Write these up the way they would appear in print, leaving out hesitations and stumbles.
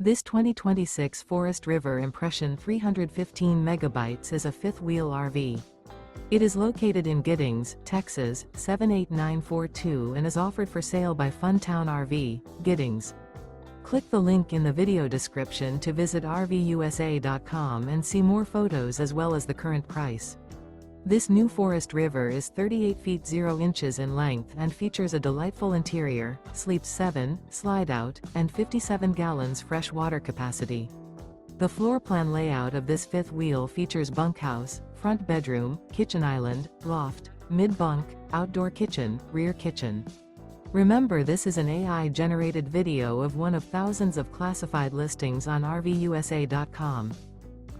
This 2026 Forest River Impression 315 megabytes is a fifth-wheel RV. It is located in Giddings, Texas, 78942 and is offered for sale by Funtown RV, Giddings. Click the link in the video description to visit RVUSA.com and see more photos as well as the current price. This new Forest River is 38 feet 0 inches in length and features a delightful interior, sleeps 7, slide-out, and 57 gallons fresh water capacity. The floor plan layout of this fifth wheel features bunkhouse, front bedroom, kitchen island, loft, mid-bunk, outdoor kitchen, rear kitchen. Remember, this is an AI-generated video of one of thousands of classified listings on RVUSA.com.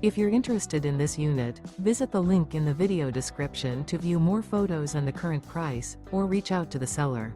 If you're interested in this unit, visit the link in the video description to view more photos and the current price, or reach out to the seller.